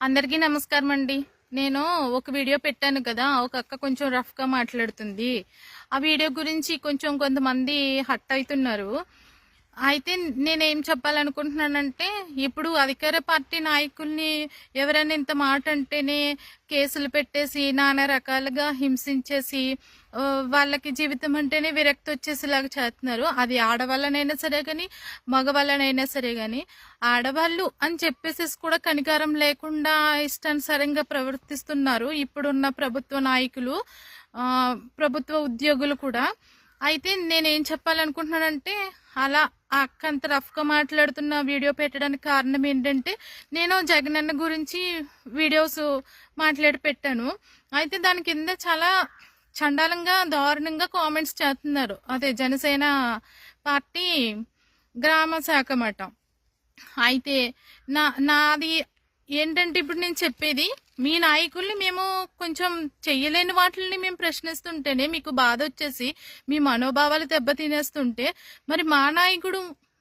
అందరికీ నమస్కారం అండి. నేను ఒక వీడియో పెట్టాను కదా, ఒక అక్క కొంచెం రఫ్గా మాట్లాడుతుంది. ఆ వీడియో గురించి కొంతమంది హట్ అవుతున్నారు. అయితే నేనేం చెప్పాలనుకుంటున్నానంటే, ఇప్పుడు అధికార పార్టీ నాయకుల్ని ఎవరైనా ఇంత మాట అంటేనే కేసులు పెట్టేసి నానా రకాలుగా హింసించేసి వాళ్ళకి జీవితం అంటేనే విరక్తి వచ్చేసేలాగా చేస్తున్నారు. అది ఆడవాళ్ళనైనా సరే కానీ మగవాళ్ళనైనా సరే కానీ ఆడవాళ్ళు అని చెప్పేసేసి కూడా కనికారం లేకుండా ఇష్టానుసారంగా ప్రవర్తిస్తున్నారు ఇప్పుడున్న ప్రభుత్వ నాయకులు, ప్రభుత్వ ఉద్యోగులు కూడా. అయితే నేనేం చెప్పాలనుకుంటున్నానంటే, అలా ఆ అక్క అంత రఫ్గా మాట్లాడుతున్న వీడియో పెట్టడానికి కారణం ఏంటంటే, నేను జగనన్న గురించి వీడియోస్ మాట్లాడి పెట్టాను. అయితే దాని కింద చాలా చండాలంగా దారుణంగా కామెంట్స్ చేస్తున్నారు. అదే జనసేన పార్టీ గ్రామ శాఖ మాట. అయితే నాది ఏంటంటే, ఇప్పుడు నేను చెప్పేది, మీ నాయకుల్ని మేము కొంచెం చెయ్యలేని వాటిని మేము ప్రశ్నిస్తుంటేనే మీకు బాధ వచ్చేసి మీ మనోభావాలు దెబ్బతినేస్తుంటే, మరి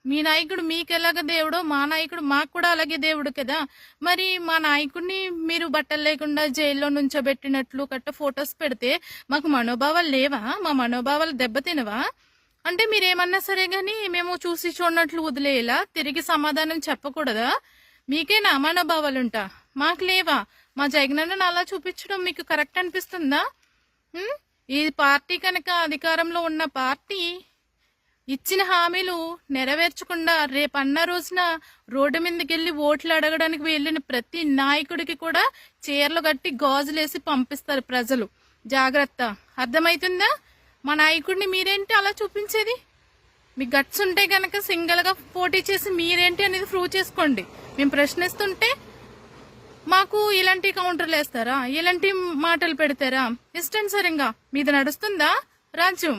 మీ నాయకుడు మీకు ఎలాగ దేవుడో మా నాయకుడు మాకు కూడా అలాగే దేవుడు కదా. మరి మా నాయకుడిని మీరు బట్టలు లేకుండా జైల్లో నుంచోబెట్టినట్లు ఫొటోస్ పెడితే మాకు మనోభావాలు లేవా? మా మనోభావాలు దెబ్బతినవా? అంటే మీరేమన్నా సరే గాని మేము చూసి చూడనట్లు వదిలేలా తిరిగి సమాధానం చెప్పకూడదా? మీకేనా మనోభావాలుంటా? మాకు లేవా? మా జగనన్నను అలా చూపించడం మీకు కరెక్ట్ అనిపిస్తుందా? ఈ పార్టీ కనుక అధికారంలో ఉన్న పార్టీ ఇచ్చిన హామీలు నెరవేర్చకుండా రేపన్న రోజున రోడ్డు మీదకి వెళ్ళి ఓట్లు అడగడానికి వెళ్ళిన ప్రతి నాయకుడికి కూడా చీరలు కట్టి గాజులేసి పంపిస్తారు ప్రజలు. జాగ్రత్త, అర్థమవుతుందా? మా నాయకుడిని మీరేంటి అలా చూపించేది? మీకు గట్స్ ఉంటే కనుక సింగిల్గా పోటీ చేసి మీరేంటి అనేది ప్రూవ్ చేసుకోండి. మేము ప్రశ్నిస్తుంటే మాకు ఇలాంటి కౌంటర్లు వేస్తారా? ఇలాంటి మాటలు పెడతారా? ఇష్టానుసారంగా మీది నడుస్తుందా రాజ్యం?